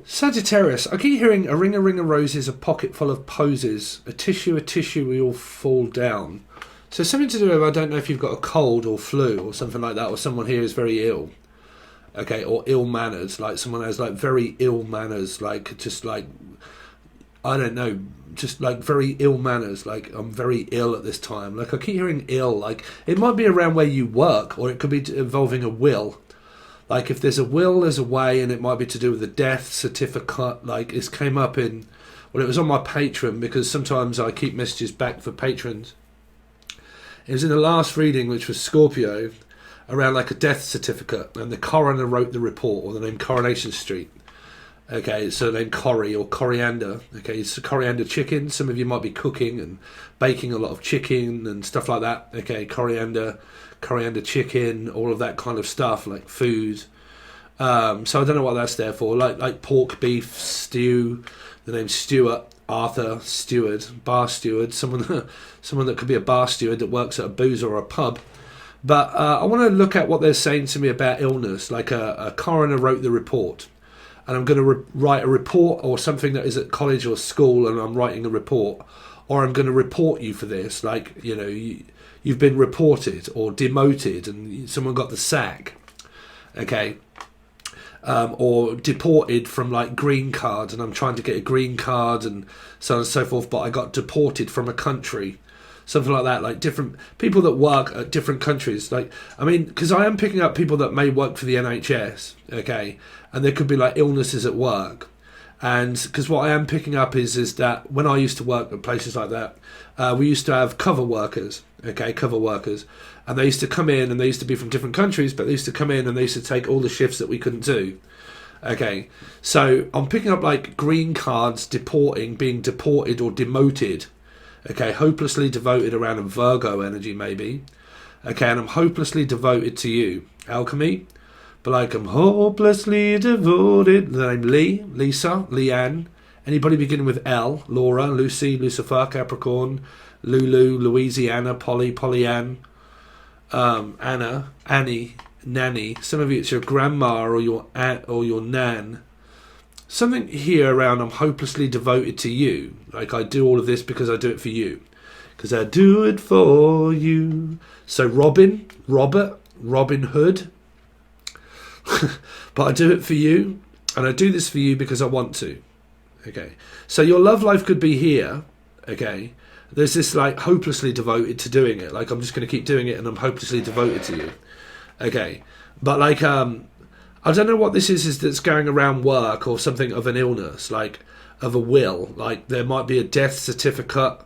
Sagittarius, I keep hearing a ring of roses, a pocket full of posies, a tissue, we all fall down. So something to do with, I don't know if you've got a cold or flu or something like that, or someone here is very ill. Okay, or ill manners, like someone has like very ill manners, like just like, I don't know, just like very ill manners, like I'm very ill at this time. Like I keep hearing ill, like it might be around where you work, or it could be involving a will. Like if there's a will, there's a way, and it might be to do with a death certificate. Like it came up in, well, it was on my Patron, because sometimes I keep messages back for patrons. It was in the last reading, which was Scorpio, around like a death certificate, and the coroner wrote the report, or the name Coronation Street. Okay, so the name Corrie or coriander. Okay, it's a coriander chicken. Some of you might be cooking and baking a lot of chicken and stuff like that. Okay, coriander chicken, all of that kind of stuff, like food. So I don't know what that's there for. Like pork, beef, stew. The name Stuart, Arthur, steward, bar steward. Someone that could be a bar steward that works at a boozer or a pub. But I want to look at what they're saying to me about illness. Like a coroner wrote the report, and I'm going to write a report, or something that is at college or school, and I'm writing a report, or I'm going to report you for this. Like, you know, you've been reported or demoted, and someone got the sack. Okay. Or deported from like green card, and I'm trying to get a green card and so on and so forth, but I got deported from a country. Something like that, like different people that work at different countries. Like, I mean, because I am picking up people that may work for the NHS, okay, and there could be like illnesses at work. And because what I am picking up is that when I used to work at places like that, we used to have cover workers, and they used to come in, and they used to be from different countries, but they used to come in and they used to take all the shifts that we couldn't do. Okay, so I'm picking up like green cards, being deported or demoted. Okay, hopelessly devoted around a Virgo energy maybe. Okay, and I'm hopelessly devoted to you. Alchemy. But like I'm hopelessly devoted. The name Lee, Lisa, Leanne. Anybody beginning with L? Laura, Lucy, Lucifer, Capricorn, Lulu, Louisiana, Polly, Pollyann, Anna, Annie, Nanny. Some of you it's your grandma or your aunt or your nan. Something here around I'm hopelessly devoted to you. Like I do all of this because I do it for you. Because I do it for you. So Robin Hood. But I do it for you. And I do this for you because I want to. Okay. So your love life could be here. Okay. There's this like hopelessly devoted to doing it. Like I'm just going to keep doing it and I'm hopelessly devoted to you. Okay. But like I don't know what this is that's going around work, or something of an illness, like of a will. Like there might be a death certificate,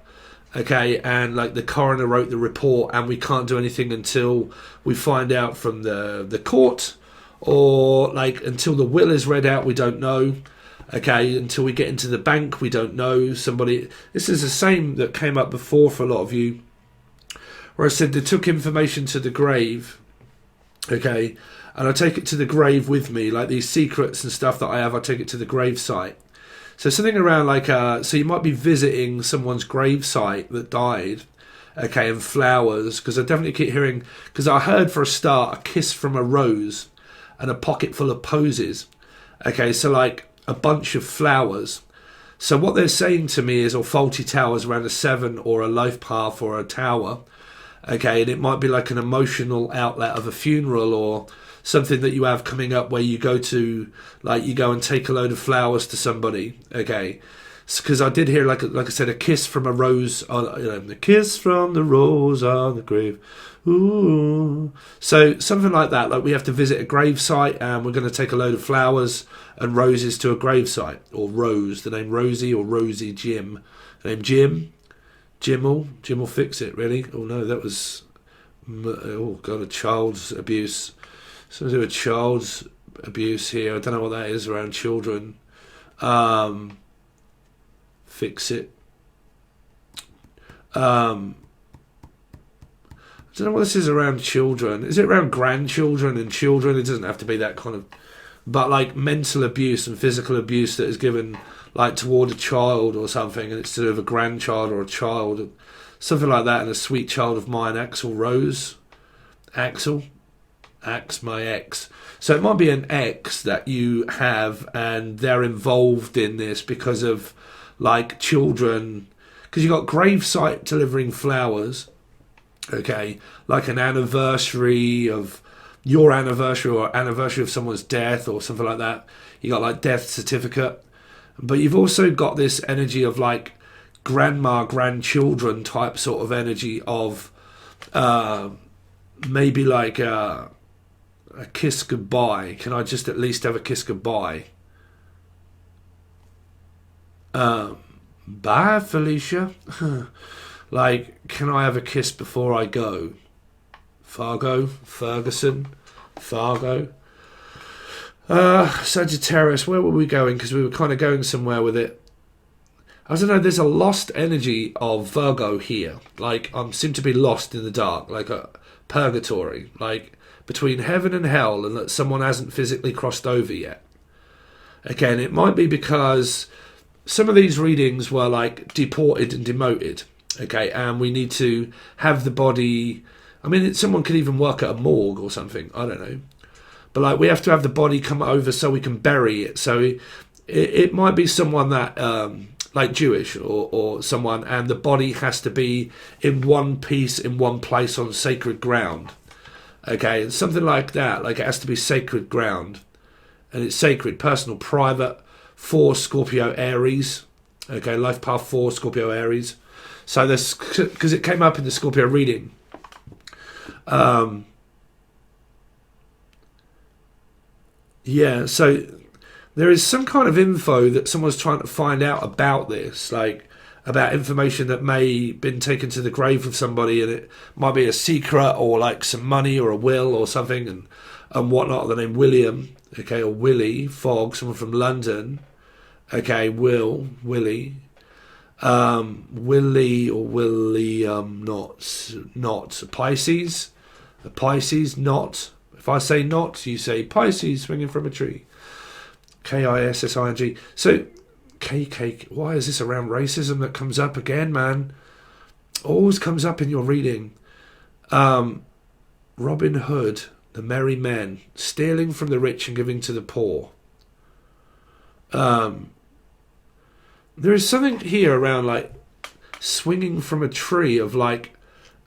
okay, and like the coroner wrote the report, and we can't do anything until we find out from the court, or like until the will is read out, we don't know. Okay, until we get into the bank, we don't know. This is the same that came up before for a lot of you, where I said they took information to the grave, okay, and I take it to the grave with me, like these secrets and stuff that I have, I take it to the grave site. So something around like, so you might be visiting someone's grave site that died, okay, and flowers, because I definitely keep hearing, because I heard for a start, a kiss from a rose and a pocket full of posies. Okay, so like a bunch of flowers. So what they're saying to me is, or faulty towers around a 7 or a life path or a tower, okay, and it might be like an emotional outlet of a funeral or something that you have coming up where you go to, like you go and take a load of flowers to somebody, okay? Because I did hear, like I said, a kiss from a rose, the kiss from the rose on the grave. Ooh. So something like that, like we have to visit a grave site and we're going to take a load of flowers and roses to a grave site, or Rose, the name Rosie or Rosie, Jim. The name Jim will fix it, really. Oh no, that was, oh god, a child's abuse. So do a child's abuse here. I don't know what that is around children. Fix it. I don't know what this is around children. Is it around grandchildren and children? It doesn't have to be that kind of, but like mental abuse and physical abuse that is given like toward a child or something, and it's to do with a grandchild or a child, something like that. And a sweet child of mine, Axel Rose, Axel. Axe, my ex. So it might be an ex that you have, and they're involved in this because of like children. Because you've got gravesite delivering flowers, okay, like an anniversary of your anniversary or anniversary of someone's death or something like that. You got like death certificate, but you've also got this energy of like grandma, grandchildren type sort of energy of maybe like a kiss goodbye. Can I just at least have a kiss goodbye? Bye, Felicia. Like, can I have a kiss before I go? Ferguson, Fargo. Sagittarius, where were we going? Because we were kind of going somewhere with it. I don't know, there's a lost energy of Virgo here. Like, I seem to be lost in the dark, like a purgatory, like between heaven and hell, and that someone hasn't physically crossed over yet. Again, it might be because some of these readings were like deported and demoted, okay, and we need to have the body. I mean, someone could even work at a morgue or something, I don't know. But like, we have to have the body come over so we can bury it. So it might be someone that, like Jewish or someone, and the body has to be in one piece, in one place on sacred ground. Okay, and something like that, like it has to be sacred ground. And it's sacred, personal, private, for Scorpio Aries. Okay, life path 4, Scorpio Aries. So this, because it came up in the Scorpio reading. Yeah, so there is some kind of info that someone's trying to find out about this, like about information that may have been taken to the grave of somebody, and it might be a secret or like some money or a will or something and whatnot. The name William, okay, or Willie Fogg, someone from London, okay, Willie, Willie or William, not Pisces, a Pisces, not. If I say not, you say Pisces swinging from a tree. Kissing. So, KK, why is this around racism that comes up again, man? Always comes up in your reading. Robin Hood, the merry men, stealing from the rich and giving to the poor. There is something here around like swinging from a tree of like,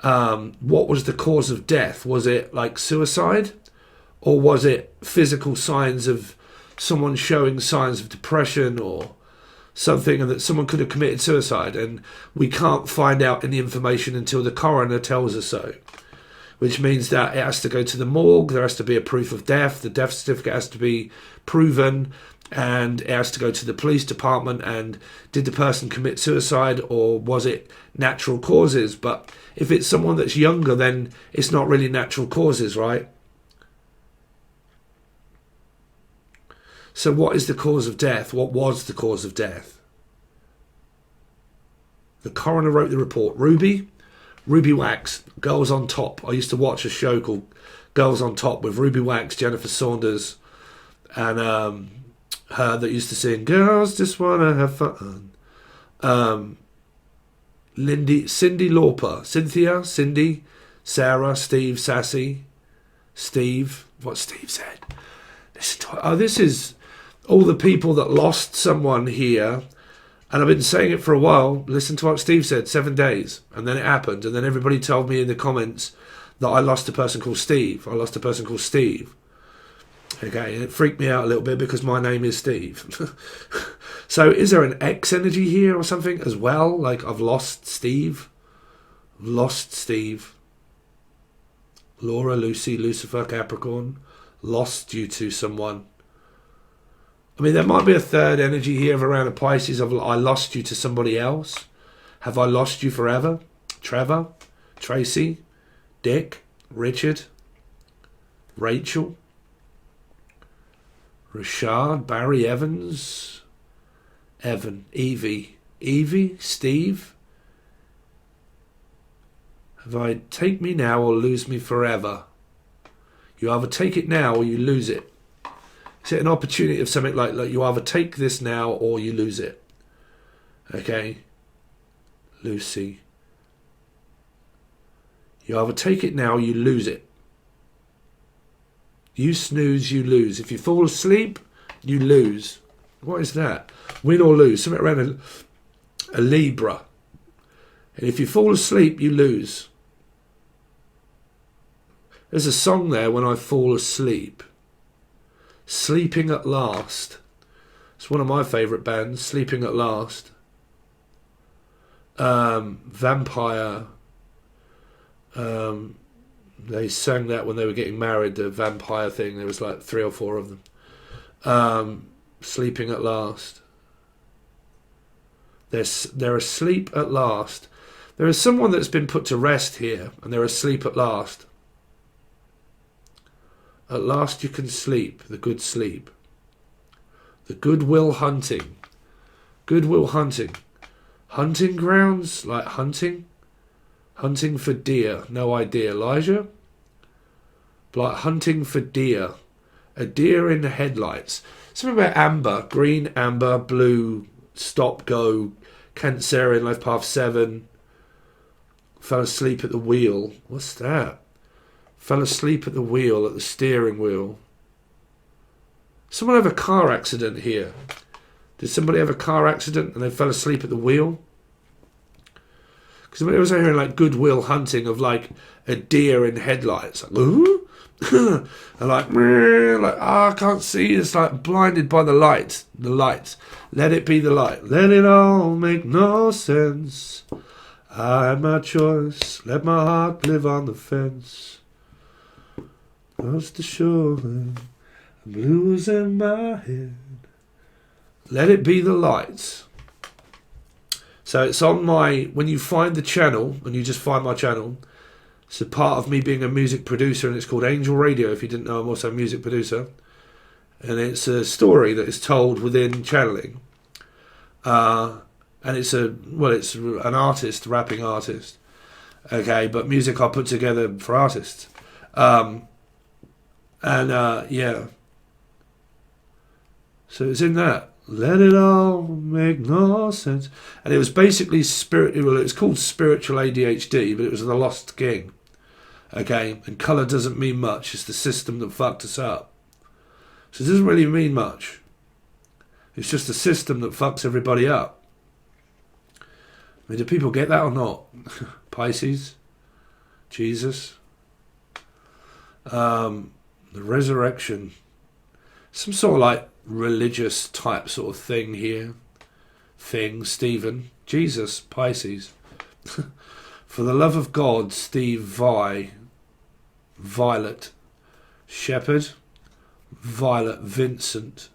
what was the cause of death? Was it like suicide? Or was it physical signs of someone showing signs of depression or something, and that someone could have committed suicide? And we can't find out any information until the coroner tells us so. Which means that it has to go to the morgue, there has to be a proof of death, the death certificate has to be proven, and it has to go to the police department, and did the person commit suicide or was it natural causes? But if it's someone that's younger, then it's not really natural causes, right? So what is the cause of death? What was the cause of death? The coroner wrote the report. Ruby Wax, Girls on Top. I used to watch a show called Girls on Top with Ruby Wax, Jennifer Saunders, and her that used to sing Girls Just Wanna Have Fun. Cyndi Lauper. Cindy, Sarah, Steve, Sassy, Steve. What Steve said. This is all the people that lost someone here, and I've been saying it for a while. Listen to what Steve said, 7 days, and then it happened, and then everybody told me in the comments that I lost a person called Steve. Okay, and it freaked me out a little bit because my name is Steve. So is there an X energy here or something as well? Like I've lost Steve. Laura, Lucy, Lucifer, Capricorn. Lost you to someone. I mean, there might be a third energy here of around a Pisces of I lost you to somebody else. Have I lost you forever? Trevor, Tracy, Dick, Richard, Rachel, Rashad, Barry Evans, Evan, Evie, Steve. Have I take me now or lose me forever? You either take it now or you lose it. Is it an opportunity of something like you either take this now or you lose it? Okay. Lucy. You either take it now or you lose it. You snooze, you lose. If you fall asleep, you lose. What is that? Win or lose. Something around a Libra. And if you fall asleep, you lose. There's a song there, When I Fall Asleep. Sleeping at Last. It's one of my favourite bands, Sleeping at Last. Vampire. They sang that when they were getting married, the vampire thing. There was like 3 or 4 of them. Sleeping at Last. They're asleep at last. There is someone that's been put to rest here, and they're asleep at last. At last you can sleep, the good sleep. The goodwill hunting. Goodwill hunting. Hunting grounds, like hunting. Hunting for deer, no idea. Elijah? Like hunting for deer. A deer in the headlights. Something about amber, green, amber, blue, stop, go, Cancerian, life path 7. Fell asleep at the wheel. What's that? Fell asleep at the wheel, at the steering wheel. Someone have a car accident here. Did somebody have a car accident and they fell asleep at the wheel? Because I was hearing like goodwill hunting of like a deer in headlights. Like, ooh? And like, I can't see. It's like blinded by the light. The light. Let it be the light. Let it all make no sense. I had my choice. Let my heart live on the fence. Close to shoreline. Blues in my head. Let it be the light. So it's on my, when you find the channel, and you just find my channel, it's a part of me being a music producer, and it's called Angel Radio. If you didn't know, I'm also a music producer. And it's a story that is told within channeling. And it's it's an artist, rapping artist. Okay, but music I put together for artists. Yeah. So it's in that. Let it all make no sense. And it was basically it's called spiritual ADHD, but it was the Lost King. Okay, and colour doesn't mean much. It's the system that fucked us up. So it doesn't really mean much. It's just a system that fucks everybody up. I mean, do people get that or not? Pisces, Jesus, the resurrection, some sort of like religious type sort of thing here. Stephen, Jesus, Pisces. For the love of God, Steve Vi, Violet, Shepherd, Violet, Vincent.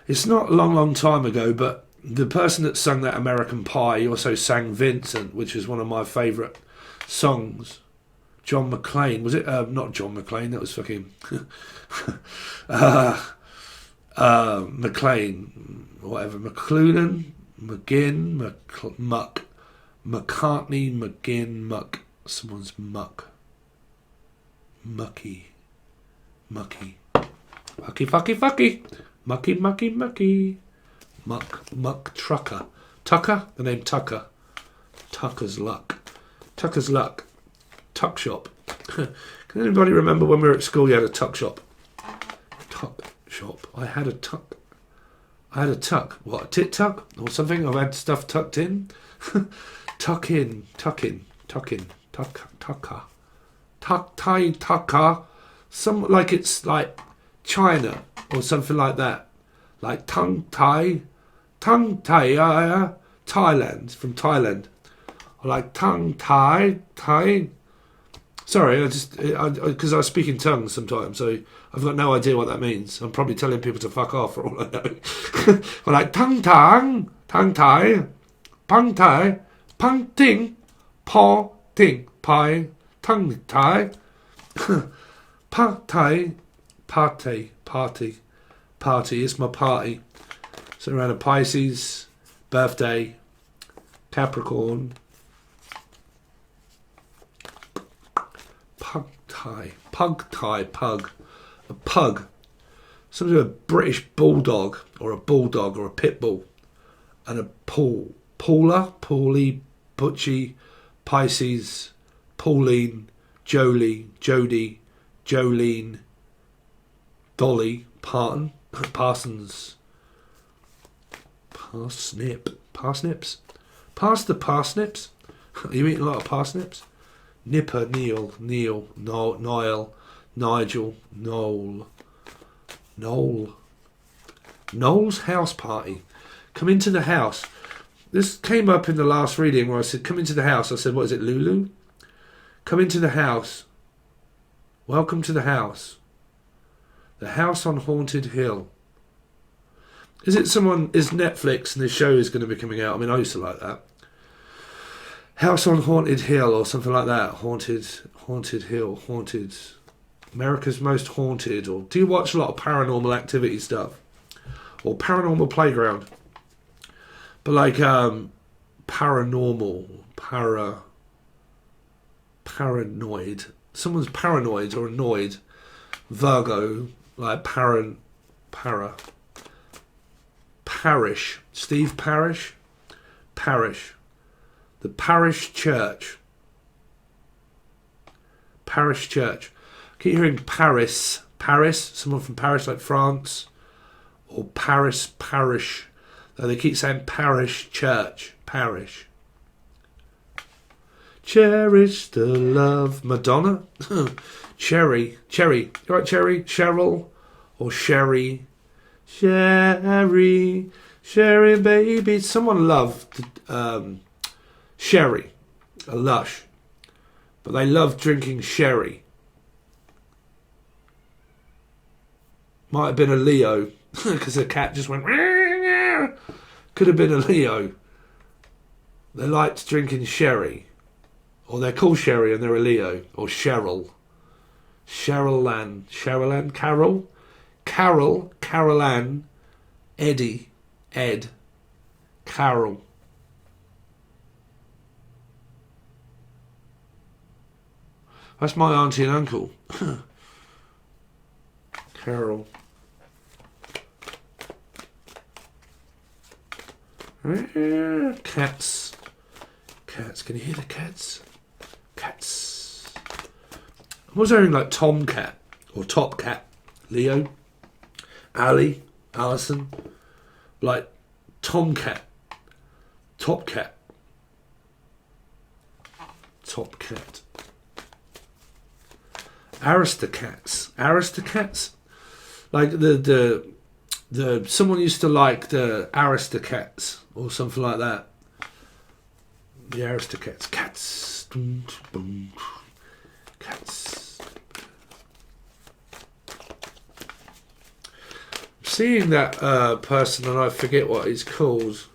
It's not a long time ago, but the person that sang that American Pie also sang Vincent, which is one of my favourite songs. John McClane. Was it? Not John McClane, that was fucking... McLean, whatever. McLuhan, McGinn, Muck. McCartney, McGinn, Muck. Someone's Muck. Mucky. Mucky. Fucky, fucky, fucky. Mucky, mucky, mucky. Muck, Trucker. Tucker? The name Tucker. Tucker's Luck. Tucker's Luck. Tuck shop. Can anybody remember when we were at school you had a tuck shop? Tuck shop. I had a tuck. What, a tit tuck? Or something? I've had stuff tucked in. Tucker. Tucker. Some, like it's like China or something like that. Like Thailand, from Thailand. Or like Thai. Sorry, because I speak in tongues sometimes, so I've got no idea what that means. I'm probably telling people to fuck off for all I know. Or like tongue tai, pang ting, paw ting, pie, tongue tai, party. It's my party. So around a Pisces birthday, Capricorn. Pug. A pug. Some sort of British bulldog or a pit bull. And a Paula, Paulie, Butchie, Pisces, Pauline, Jolie, Jodie, Jolene, Dolly Parton, Parsons, parsnips, pass the parsnips. Are you eating a lot of parsnips? Nipper, Neil, Niall, Nigel, Noel's house party. Come into the house. This came up in the last reading where I said, come into the house. I said, what is it, Lulu? Come into the house. Welcome to the house. The house on Haunted Hill. Is Netflix and this show is going to be coming out? I mean, I used to like that. House on Haunted Hill or something like that. Haunted Hill, America's Most Haunted. Or do you watch a lot of Paranormal Activity stuff? Or Paranormal Playground? But like paranormal, paranoid. Someone's paranoid or annoyed. Virgo, like Parish. Steve Parish. The Parish Church. Parish Church. I keep hearing Paris. Someone from Paris, like France. Or Parish. They keep saying Parish Church. Parish. Cherish the love. Madonna. Cherry. You right, Cherry? Cheryl. Or Sherry. Sherry, baby. Someone loved sherry, a lush, but they loved drinking sherry. Might have been a Leo, because the cat just went. Could have been a Leo. They liked drinking sherry, or they're called Sherry and they're a Leo, or Cheryl. Carol Ann, Eddie, Ed, Carol. That's my auntie and uncle. Carol. Cats. Can you hear the cats? Cats. I was hearing like Tomcat or Top Cat. Leo. Ali, Alison, like Tomcat, Top Cat, Aristocats, like the someone used to like the Aristocats or something like that. The Aristocats, cats. Seeing that person and I forget what he's called.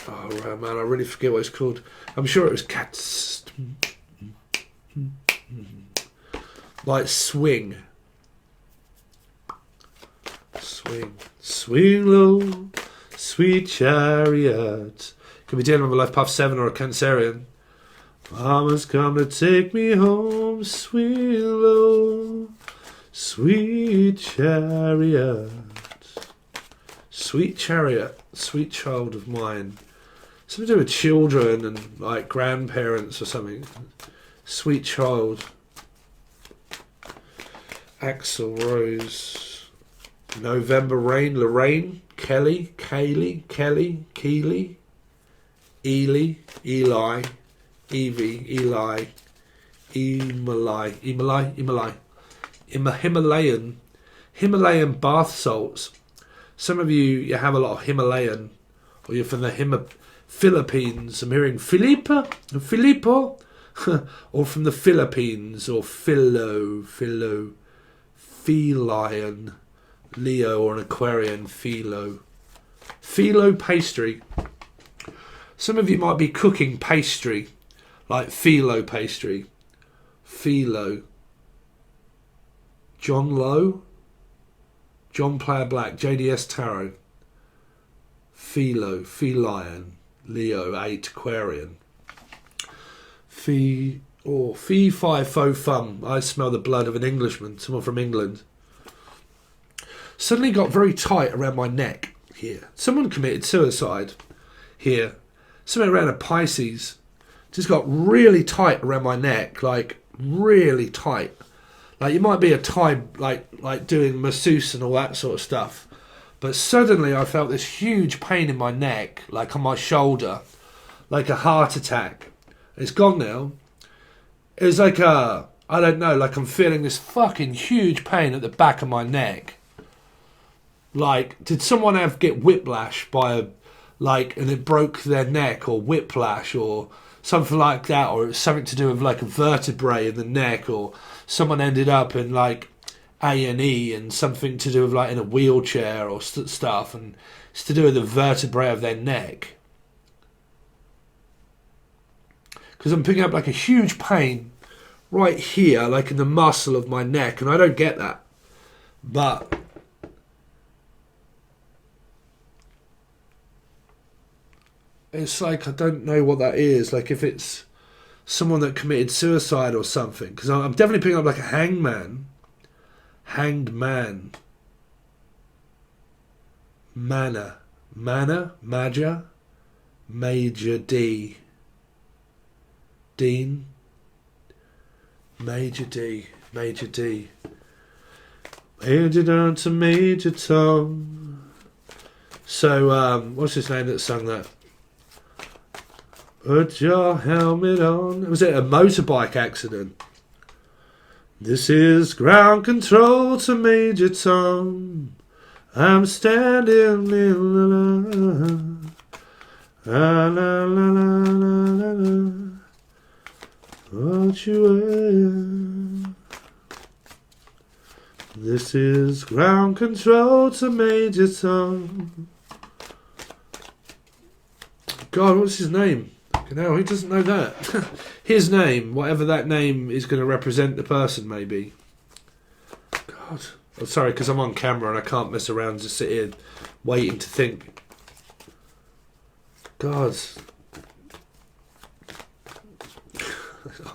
Oh right, man, I really forget what it's called. I'm sure it was cats. Like swing low, sweet chariot. Could be dealing with a life path 7 or a Cancerian. Mama's come to take me home, sweet low, sweet chariot, sweet child of mine. Something to do with children and like grandparents or something. Sweet child. Axel Rose. November Rain. Lorraine. Kelly. Kaylee. Kelly. Keely. Ely. Eli. Evie. Eli. Himalayan bath salts. Some of you have a lot of Himalayan, or you're from the Philippines. I'm hearing Filippo, or from the Philippines, or feline, Leo, or an Aquarian, philo pastry. Some of you might be cooking pastry, like philo pastry. Philo. John Lowe. John Player Black. JDS Tarot. Philo. Feline. Leo. 8. Aquarian. Fee 5 faux fum. I smell the blood of an Englishman. Someone from England. Suddenly got very tight around my neck here. Someone committed suicide here. Something around a Pisces. Just got really tight around my neck. Like really tight. Like you might be a Thai, like doing masseuse and all that sort of stuff. But suddenly I felt this huge pain in my neck, like on my shoulder, like a heart attack. It's gone now. It was like I don't know, like I'm feeling this fucking huge pain at the back of my neck. Like, did someone get whiplash and it broke their neck, or whiplash, or something like that, or it was something to do with like a vertebrae in the neck, or someone ended up in like A&E and something to do with like in a wheelchair or stuff, and it's to do with the vertebrae of their neck. Because I'm picking up like a huge pain right here, like in the muscle of my neck, and I don't get that. But it's like, I don't know what that is. Like if it's someone that committed suicide or something. Because I'm definitely picking up like a hangman. Hanged man. Manna. Major. Major D. Dean. Major D. Major D. Major down to Major Tom. So, what's his name that sung that? Put your helmet on. Was it a motorbike accident? This is ground control to Major Tom. I'm standing in la la la la la la. What you wear? This is ground control to Major Tom. God, what's his name? No, he doesn't know that. His name, whatever that name is going to represent the person, maybe. God. Oh, sorry, because I'm on camera and I can't mess around and just sit here waiting to think. God.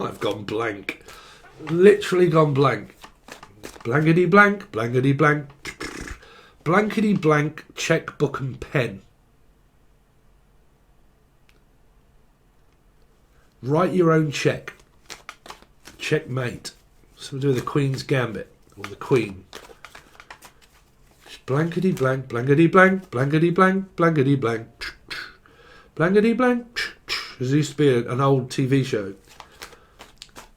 I've gone blank. Literally gone blank. Blankety blank, blankety blank. Blankety blank, checkbook and pen. Write your own check. Checkmate. Something to do with the Queen's Gambit. Or the Queen. Blankety blank, blankety blank, blankety blank, blankety blank. Blankety blank. There used to be an old TV show.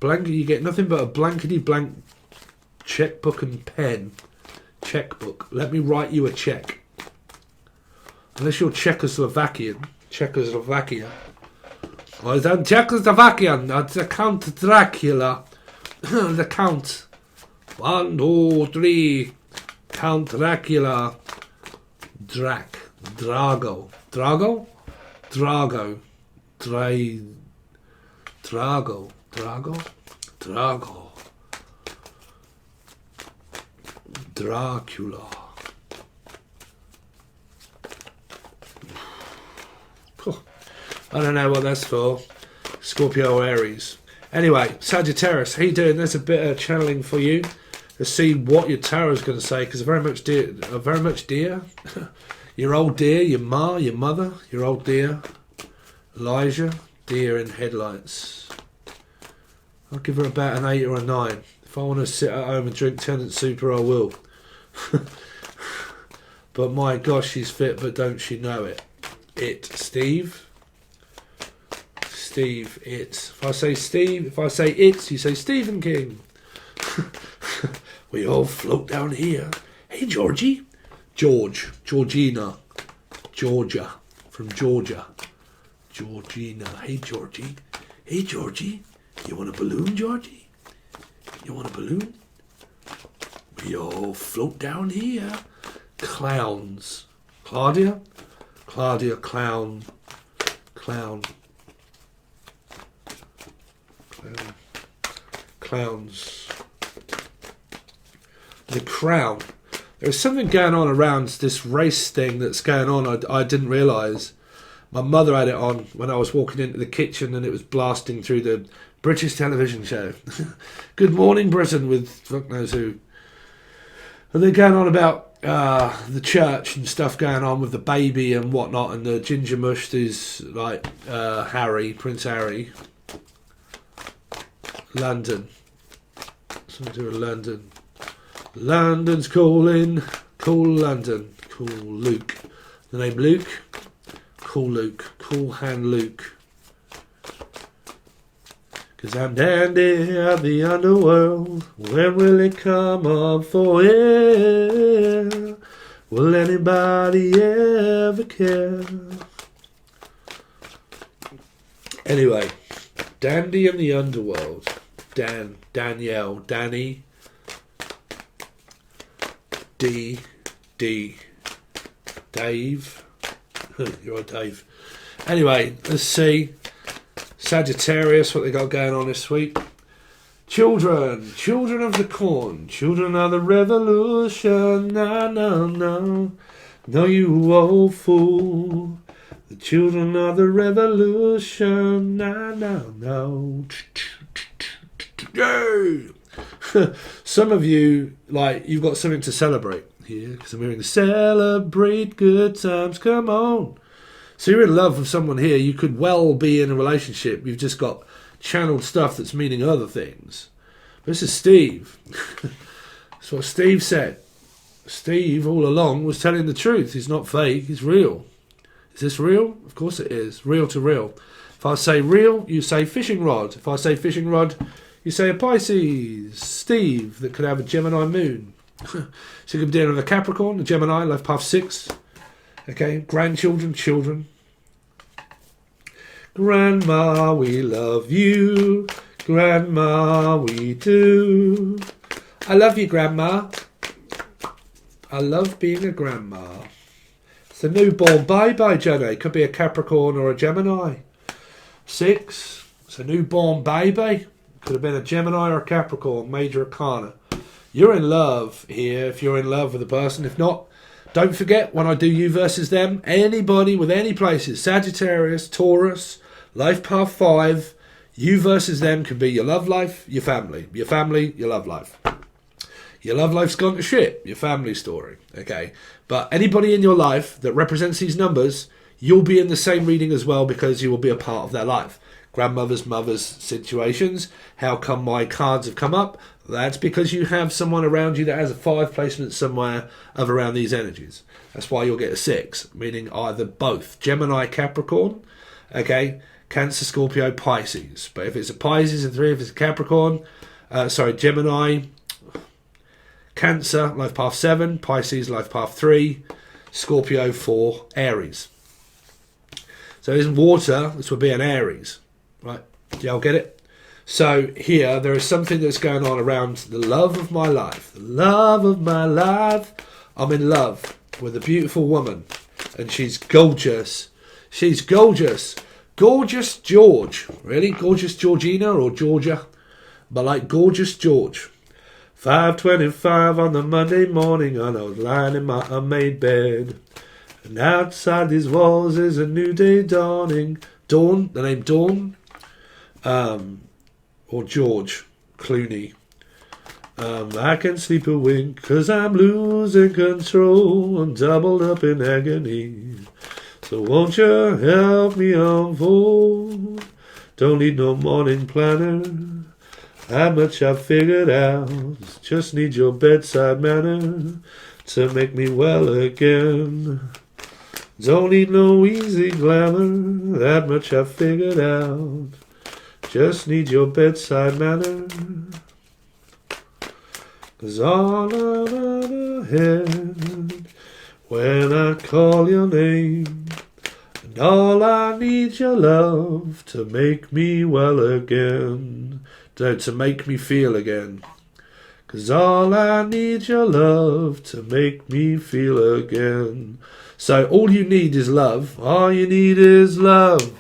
You get nothing but a blankety blank checkbook and pen. Checkbook. Let me write you a check. Unless you're Czechoslovakia. Oh, it's in Czechoslovakian. That's the Count Dracula. The Count. 1, 2, 3. Count Dracula. Drago. Drago? Drago. Drago. Drago? Drago. Dracula. I don't know what that's for. Scorpio, Aries. Anyway, Sagittarius, how you doing? There's a bit of channeling for you. Let's see what your tarot's going to say, because very much dear. Your old dear, your ma, your mother, your old dear. Elijah, deer in headlights. I'll give her about an 8 or a 9. If I want to sit at home and drink Tenant Super, I will. But my gosh, she's fit, but don't she know it? Steve, it. If I say Steve, if I say it, you say Stephen King. We all float down here. Hey, Georgie. Georgina. Georgia. From Georgia. Georgina. Hey, Georgie. Hey, Georgie. You want a balloon, Georgie? You want a balloon? We all float down here. Clowns. Claudia, clown. Clowns. The Crown. There's something going on around this race thing that's going on. I didn't realise. My mother had it on when I was walking into the kitchen and it was blasting through the British television show. Good Morning Britain with fuck knows who. And they're going on about the church and stuff going on with the baby and whatnot, and the ginger mush is like Prince Harry. London. Something to do with London. London's calling. Call London. Call Luke. The name Luke. Call Luke. Call hand Luke. 'Cause I'm dandy of the underworld. When will it come up for air? Will anybody ever care? Anyway, dandy in the underworld. Dan, Danielle, Danny, D, Dave. You're a Dave. Anyway, let's see. Sagittarius, what they got going on this week. Children of the corn, children of the revolution. No, you old fool. The children of the revolution. No. Some of you, like, you've got something to celebrate here, because I'm hearing celebrate good times. Come on. So you're in love with someone here. You could well be in a relationship. You've just got channeled stuff that's meaning other things. But this is Steve. That's what Steve said. Steve, all along, was telling the truth. He's not fake. He's real. Is this real? Of course it is. Real to real. If I say real, you say fishing rod. If I say fishing rod, you say a Pisces. Steve, that could have a Gemini moon. So you could be dealing with a Capricorn, a Gemini, life path 6. Okay, grandchildren, children. Grandma, we love you. Grandma, we do. I love you, Grandma. I love being a grandma. It's a newborn baby, Jenny. Could be a Capricorn or a Gemini. 6. It's a newborn baby. Could have been a Gemini or a Capricorn. Major arcana. You're in love here if you're in love with a person. If not, don't forget when I do you versus them, anybody with any places, Sagittarius, Taurus, life path 5, you versus them can be your love life, your family, your love life. Your love life's gone to shit, your family story, okay? But anybody in your life that represents these numbers, you'll be in the same reading as well because you will be a part of their life. Grandmothers, mothers, situations. How come my cards have come up? That's because you have someone around you that has a 5 placement somewhere of around these energies. That's why you'll get a 6, meaning either both. Gemini, Capricorn, okay? Cancer, Scorpio, Pisces. But if it's a Pisces and 3, if it's a Capricorn, Gemini, Cancer, life path 7, Pisces, life path 3, Scorpio 4, Aries. So it isn't water, this would be an Aries, right? Do y'all get it? So here, there is something that's going on around the love of my life. The love of my life. I'm in love with a beautiful woman, and she's gorgeous. She's gorgeous. Gorgeous George. Really? Gorgeous Georgina or Georgia? But like Gorgeous George. 5:25 on the Monday morning, and I was lying in my unmade bed. And outside these walls is a new day dawning. Dawn, the name Dawn, or George Clooney. I can sleep a wink 'cause I'm losing control. I'm doubled up in agony. So won't you help me unfold? Don't need no morning planner. How much I've figured out. Just need your bedside manner to make me well again. Don't need no easy glamour. That much I've figured out. Just need your bedside manner. 'Cause all I'm ahead when I call your name. And all I need your love to make me well again. To make me feel again. 'Cause all I need your love to make me feel again. So all you need is love. All you need is love.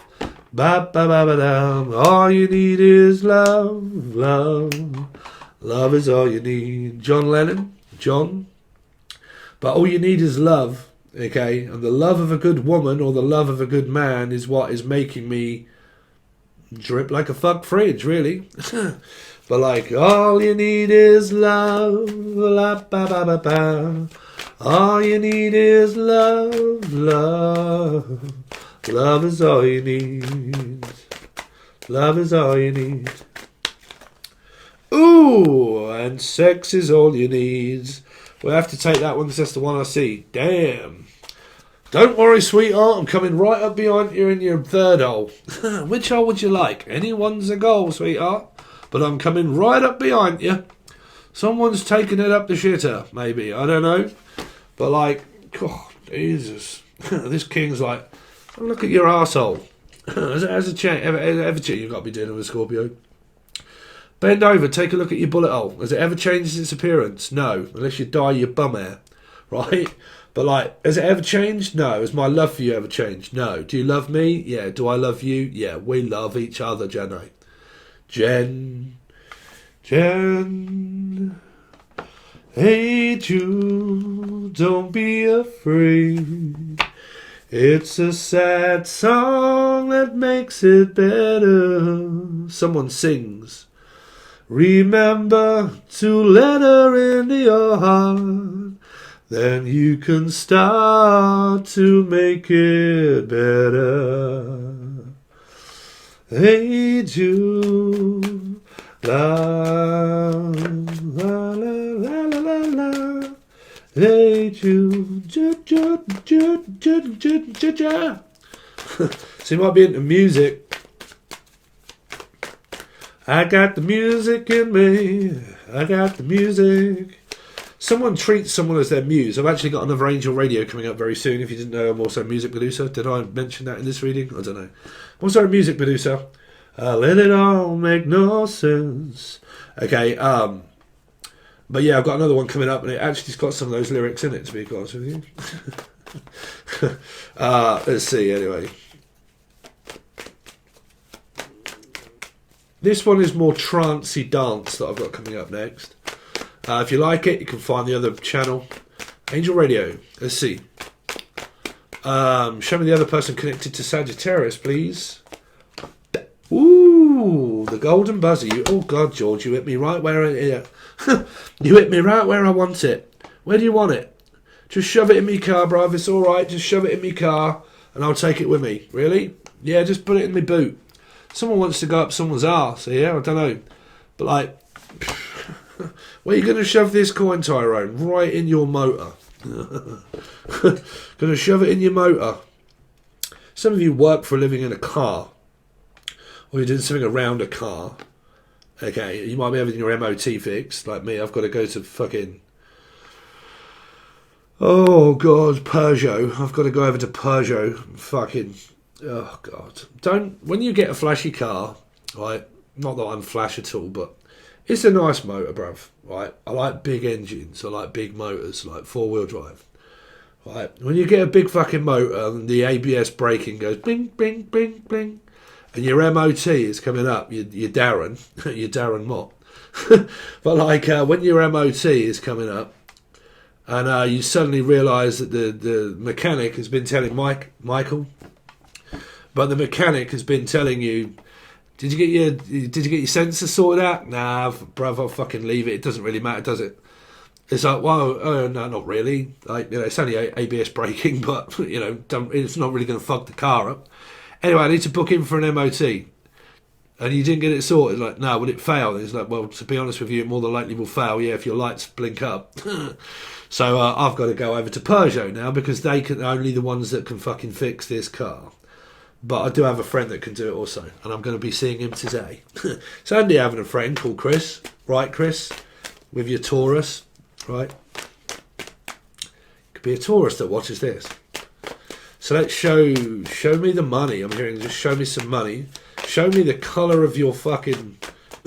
Ba ba ba ba da. All you need is love. Love. Love is all you need. John Lennon. John. But all you need is love. Okay? And the love of a good woman or the love of a good man is what is making me drip like a fuck fridge, really. But like, all you need is love. La ba ba ba ba. All you need is love. Love. Love is all you need. Love is all you need. Ooh, and sex is all you need. We'll have to take that one because that's the one I see. Damn. Don't worry, sweetheart. I'm coming right up behind you in your third hole. Which hole would you like? Anyone's a goal, sweetheart. But I'm coming right up behind you. Someone's taking it up the shitter, maybe. I don't know. But like, oh, Jesus. This king's like, oh, look at your arsehole. As a change, ever you've got to be dealing with a Scorpio. Bend over, take a look at your bullet hole. Has it ever changed its appearance? No, unless you dye your bum hair, right? But like, has it ever changed? No. Has my love for you ever changed? No. Do you love me? Yeah. Do I love you? Yeah. We love each other, Jenny. Jen. Hey Jude, don't be afraid. It's a sad song that makes it better. Someone sings. Remember to let her into your heart. Then you can start to make it better. Hey Jude, la la la la la la. Hey Jude, Jude, Jude, Jude, Jude, Jude, Jude, Jude. So you might be into music. I got the music in me. I got the music. Someone treats someone as their muse. I've actually got another Angel Radio coming up very soon. If you didn't know, I'm also a music producer. Did I mention that in this reading? I don't know. I'm also a music producer. Let it all make no sense. Okay, but yeah, I've got another one coming up, and it actually's got some of those lyrics in it, to be honest with you. Let's see, anyway. This one is more trancey dance that I've got coming up next. If you like it, you can find the other channel, Angel Radio. Let's see. Show me the other person connected to Sagittarius, please. Ooh, the golden buzzer. Oh God, George, you hit me right where you hit me right where I want it. Where do you want it? Just shove it in me car, bruv. It's all right. Just shove it in me car, and I'll take it with me. Really? Yeah, just put it in my boot. Someone wants to go up someone's arse. Yeah, I don't know, but like, where are you going to shove this coin, Tyrone? Right in your motor. Going to shove it in your motor. Some of you work for a living in a car, or you're doing something around a car. Okay, you might be having your MOT fixed. Like me, I've got to go to fucking, oh God, Peugeot. I've got to go over to Peugeot. Fucking, oh God. Don't, when you get a flashy car, right, not that I'm flash at all, but it's a nice motor, bruv, right? I like big engines, I like big motors, like four-wheel drive, right? When you get a big fucking motor and the ABS braking goes bing, bing, bing, bing, and your MOT is coming up, you're Darren, you're Darren Mott. But like when your MOT is coming up, and you suddenly realise that the mechanic has been telling Michael, but the mechanic has been telling you, did you get your sensor sorted out? Nah, bruv, I'll fucking leave it. It doesn't really matter, does it? It's like, well, no, not really. Like, you know, it's only ABS braking, but you know, it's not really going to fuck the car up. Anyway, I need to book in for an MOT, and you didn't get it sorted. Like, no, will it fail? And it's like, well, to be honest with you, it more than likely will fail. Yeah, if your lights blink up. So I've got to go over to Peugeot now because they can only the ones that can fucking fix this car. But I do have a friend that can do it also, and I'm going to be seeing him today. It's handy having a friend called Chris, right, Chris, with your Taurus, right? Could be a Taurus that watches this. So let's show me the money. I'm hearing just show me some money. Show me the colour of your fucking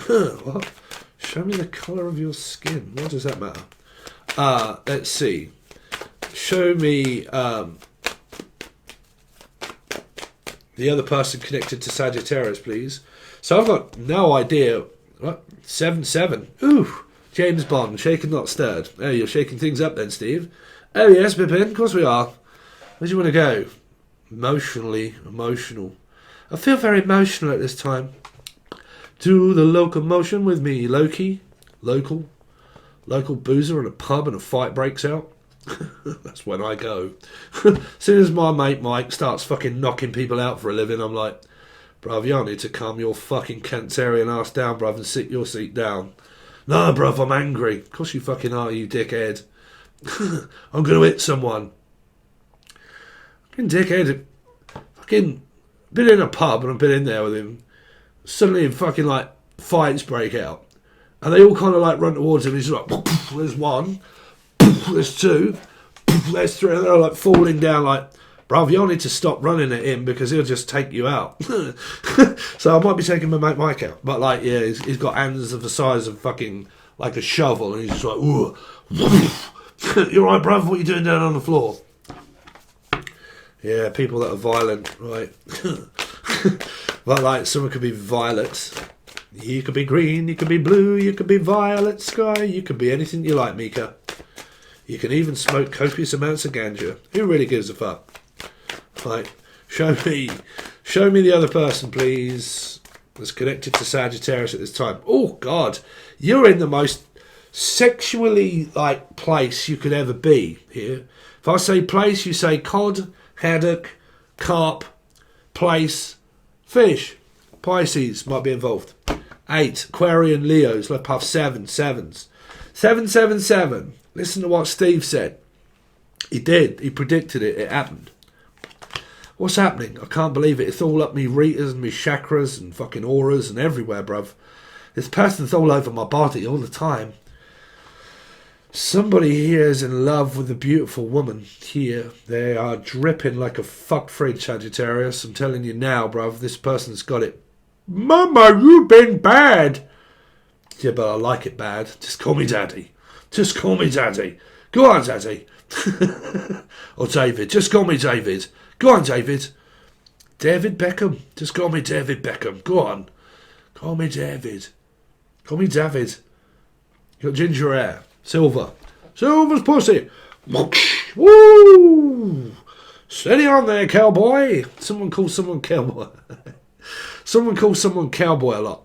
what? Show me the colour of your skin. What does that matter? Let's see. Show me the other person connected to Sagittarius, please. So I've got no idea. What? 7-7. Ooh, James Bond, shaken not stirred. Oh, you're shaking things up then, Steve. Oh yes, Pippin, of course we are. Where do you want to go? Emotional. I feel very emotional at this time. Do the locomotion with me, Loki. Local boozer in a pub and a fight breaks out. That's when I go. As soon as my mate Mike starts fucking knocking people out for a living, I'm like, Bruv, you need to calm your fucking Cancerian ass down, bruv, and sit your seat down. No, bruv, I'm angry. Of course you fucking are, you dickhead. I'm going to hit someone. Fucking dickhead. Fucking been in a pub and I've been in there with him. Suddenly fucking like fights break out. And they all kind of like run towards him. He's like, there's one, there's two, there's three. And they're like falling down like, bruv, you all need to stop running at him because he'll just take you out. So I might be taking my mic out. But like, yeah, he's got hands of the size of fucking like a shovel. And he's just like, ooh. You alright, bruv? What are you doing down on the floor? Yeah, people that are violent, right? But like, someone could be violet. You could be green, you could be blue, you could be violet sky, you could be anything you like, Mika. You can even smoke copious amounts of ganja. Who really gives a fuck? Like, show me the other person, please. That's connected to Sagittarius at this time. Oh God, you're in the most sexually like place you could ever be here. If I say place, you say cod, haddock, carp, place, fish. Pisces might be involved. 8, Aquarian, Leos. Let's have 7, sevens. 777. Listen to what Steve said. He did. He predicted it. It happened. What's happening? I can't believe it. It's all up me retas and me chakras and fucking auras and everywhere, bruv. This person's all over my body all the time. Somebody here is in love with a beautiful woman here. They are dripping like a fuck-free Sagittarius. I'm telling you now, bruv, this person's got it. Mama, you've been bad. Yeah, but I like it bad. Just call me Daddy. Just call me Daddy. Go on, Daddy. Or David. Just call me David. Go on, David. David Beckham. Just call me David Beckham. Go on. Call me David. Call me David. You got ginger hair. Silver. Silver's pussy. Woo! Steady on there, cowboy. Someone call someone cowboy. Someone calls someone cowboy a lot.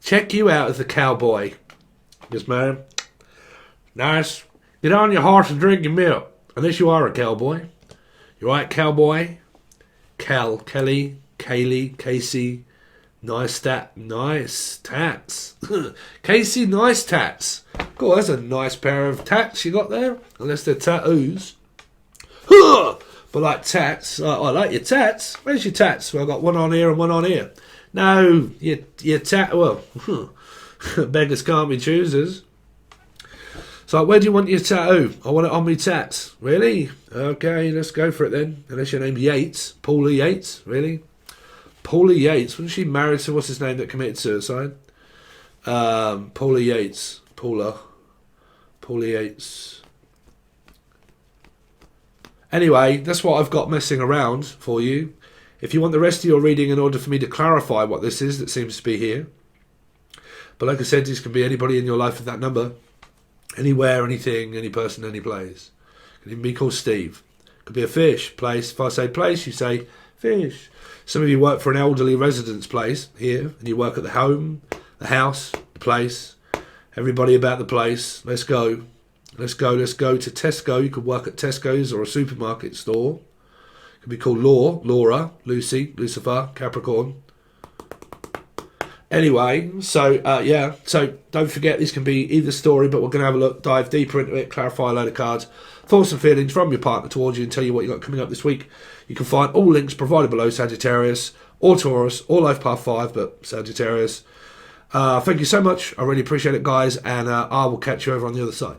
Check you out as a cowboy. Yes, ma'am. Nice. Get on your horse and drink your milk. Unless you are a cowboy. You right, cowboy? Kelly, Kaylee, Casey. Nice tats. Casey, nice tats. Cool, that's a nice pair of tats you got there. Unless they're tattoos. But like tats, I like your tats. Where's your tats? Well, I've got one on here and one on here. No, your tat, well, beggars can't be choosers. So where do you want your tattoo? I want it on me tats. Really? Okay, let's go for it then. Unless your name's Yates. Paula Yates, really? Paula Yates, wasn't she married to what's his name that committed suicide? Paula Yates. Paula Yates. Anyway, that's what I've got messing around for you. If you want the rest of your reading in order for me to clarify what this is that seems to be here. But like I said, this can be anybody in your life with that number. Anywhere, anything, any person, any place. It can even be called Steve. Could be a fish, place. If I say place, you say fish. Some of you work for an elderly residence place here, and you work at the home, the house, the place. Everybody about the place. Let's go. Let's go to Tesco. You could work at Tesco's or a supermarket store. It could be called Laura, Lucy, Lucifer, Capricorn. Anyway, so yeah. So don't forget, this can be either story, but we're going to have a look, dive deeper into it, clarify a load of cards, thoughts and feelings from your partner towards you and tell you what you got coming up this week. You can find all links provided below, Sagittarius or Taurus or Life Path 5, but Sagittarius. Thank you so much. I really appreciate it, guys, and I will catch you over on the other side.